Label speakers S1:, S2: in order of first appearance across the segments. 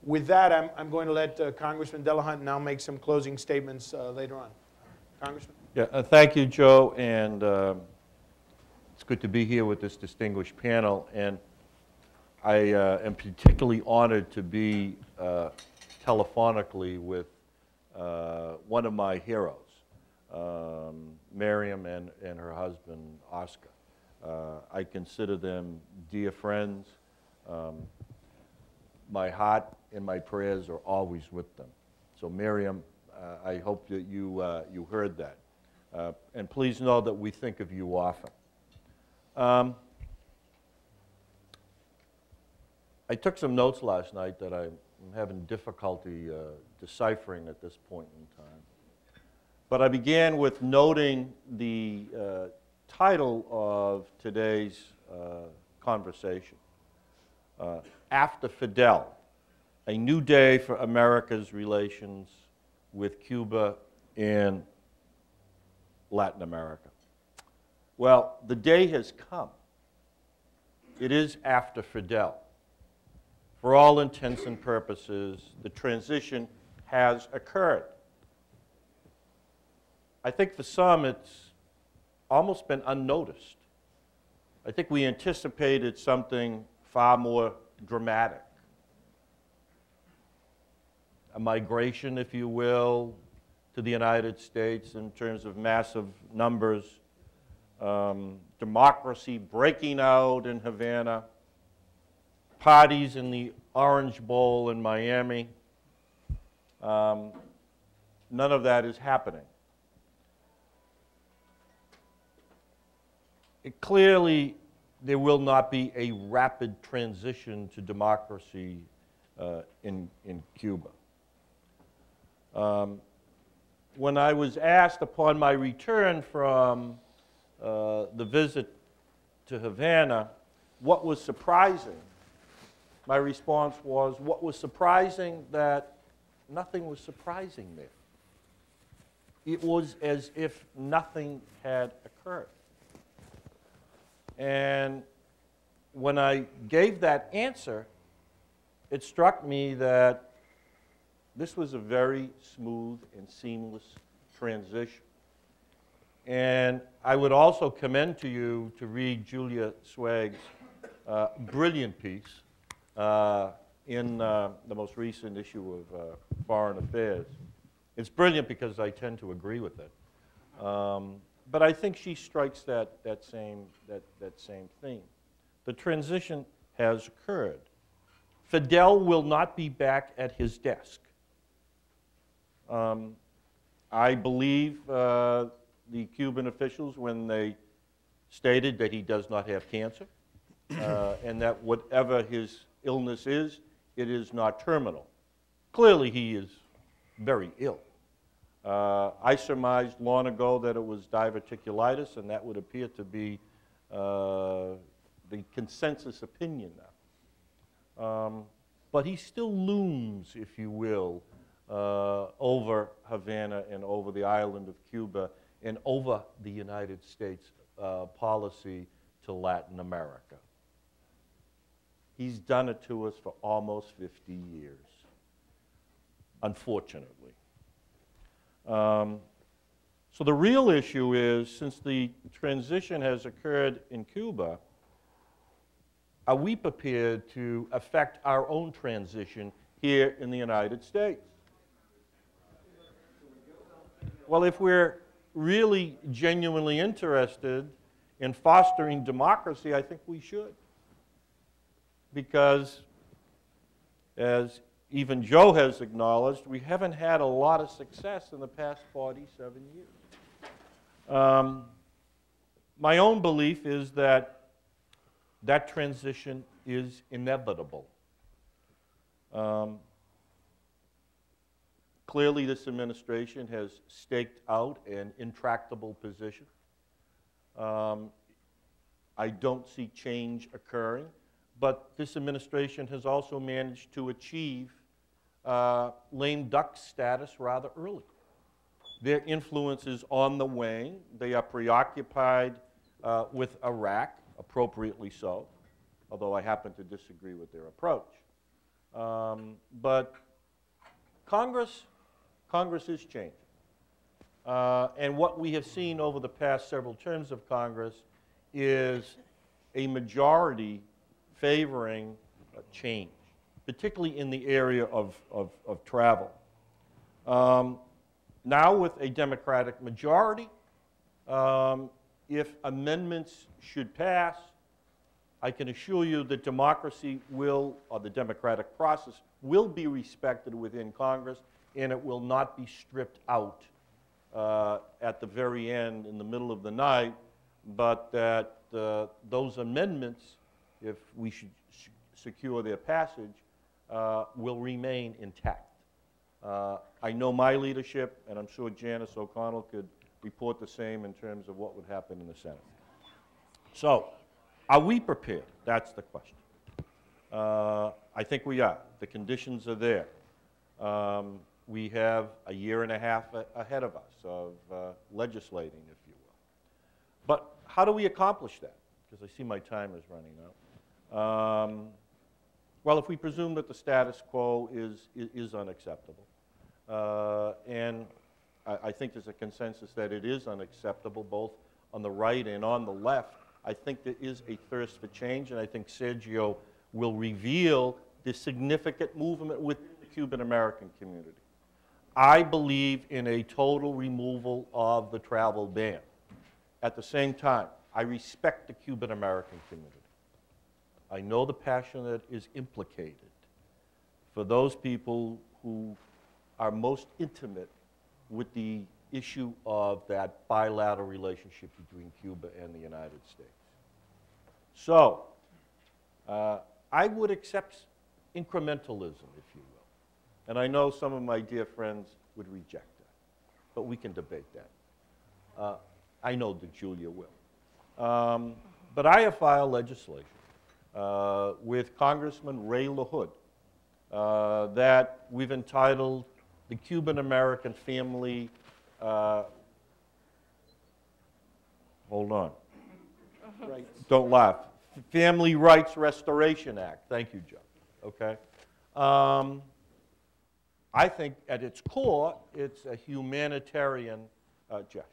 S1: With that, I'm going to let Congressman Delahunt now make some closing statements later on. Congressman?
S2: Yeah, thank you, Joe, and it's good to be here with this distinguished panel. And I am particularly honored to be telephonically with one of my heroes, Miriam and her husband, Oscar. I consider them dear friends. My heart and my prayers are always with them. So Miriam, I hope that you heard that. And please know that we think of you often. I took some notes last night that I'm having difficulty deciphering at this point in time. But I began with noting the title of today's conversation. After Fidel, a new day for America's relations with Cuba and Latin America. Well, the day has come. It is after Fidel. For all intents and purposes, the transition has occurred. I think for some it's almost been unnoticed. I think we anticipated something far more dramatic. A migration, if you will, to the United States in terms of massive numbers, democracy breaking out in Havana, parties in the Orange Bowl in Miami. None of that is happening. Clearly, there will not be a rapid transition to democracy in Cuba. When I was asked upon my return from the visit to Havana, what was surprising, my response was, what was surprising that nothing was surprising there. It was as if nothing had occurred. And when I gave that answer, it struck me that this was a very smooth and seamless transition. And I would also commend to you to read Julia Zweig's brilliant piece in the most recent issue of Foreign Affairs. It's brilliant because I tend to agree with it. But I think she strikes that same theme. The transition has occurred. Fidel will not be back at his desk. I believe the Cuban officials, when they stated that he does not have cancer, and that whatever his illness is, it is not terminal. Clearly, he is very ill. I surmised long ago that it was diverticulitis, and that would appear to be the consensus opinion now. But he still looms, if you will, over Havana and over the island of Cuba and over the United States policy to Latin America. He's done it to us for almost 50 years, unfortunately. So the real issue is, since the transition has occurred in Cuba, are we prepared to affect our own transition here in the United States? Well, if we're really genuinely interested in fostering democracy, I think we should. Because, as even Joe has acknowledged, we haven't had a lot of success in the past 47 years. My own belief is that that transition is inevitable. Clearly, this administration has staked out an intractable position. I don't see change occurring, but this administration has also managed to achieve lame duck status rather early. Their influence is on the wane. They are preoccupied with Iraq, appropriately so, although I happen to disagree with their approach. But Congress is changing. And what we have seen over the past several terms of Congress is a majority favoring change, particularly in the area of travel. Now with a Democratic majority, if amendments should pass, I can assure you that democracy will, or the democratic process, will be respected within Congress, and it will not be stripped out at the very end, in the middle of the night, but that those amendments, if we should secure their passage, will remain intact. I know my leadership, and I'm sure Janice O'Connell could report the same in terms of what would happen in the Senate. So, are we prepared? That's the question. I think we are. The conditions are there. We have a year and a half ahead of us of legislating, if you will. But how do we accomplish that? Because I see my time is running out. Well, if we presume that the status quo is unacceptable, and I think there's a consensus that it is unacceptable, both on the right and on the left, I think there is a thirst for change, and I think Sergio will reveal the significant movement within the Cuban-American community. I believe in a total removal of the travel ban. At the same time, I respect the Cuban-American community. I know the passion that is implicated for those people who are most intimate with the issue of that bilateral relationship between Cuba and the United States. So, I would accept incrementalism, if you will. And I know some of my dear friends would reject that, but we can debate that. I know that Julia will. But I have filed legislation with Congressman Ray LaHood that we've entitled the Cuban-American Family, hold on.
S1: Right.
S2: Don't laugh. Family Rights Restoration Act. Thank you, Joe. Okay. I think at its core, it's a humanitarian gesture.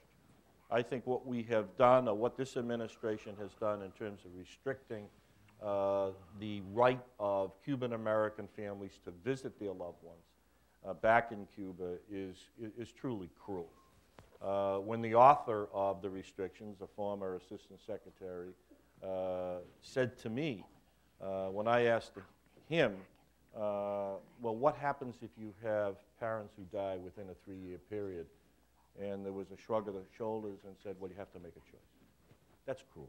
S2: I think what we have done, or what this administration has done in terms of restricting the right of Cuban-American families to visit their loved ones back in Cuba is truly cruel. When the author of the restrictions, a former assistant secretary, said to me, when I asked him, well, what happens if you have parents who die within a 3-year period? And there was a shrug of the shoulders and said, well, you have to make a choice. That's cruel.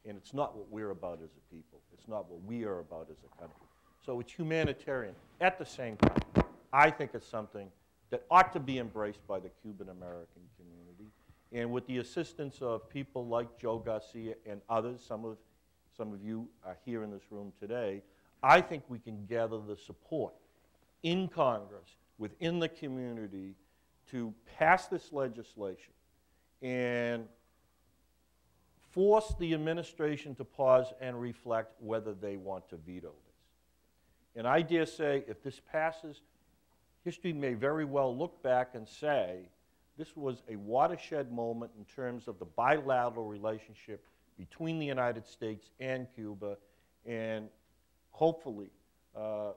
S2: And it's not what we're about as a people. It's not what we are about as a country. So it's humanitarian. At the same time, I think it's something that ought to be embraced by the Cuban-American community. And with the assistance of people like Joe Garcia and others, some of you are here in this room today, I think we can gather the support in Congress, within the community, to pass this legislation and force the administration to pause and reflect whether they want to veto this. And I dare say, if this passes, history may very well look back and say, this was a watershed moment in terms of the bilateral relationship between the United States and Cuba, and hopefully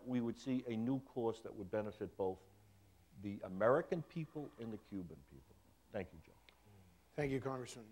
S2: we would see a new course that would benefit both the American people and the Cuban people. Thank you, Joe.
S1: Thank you, Congressman.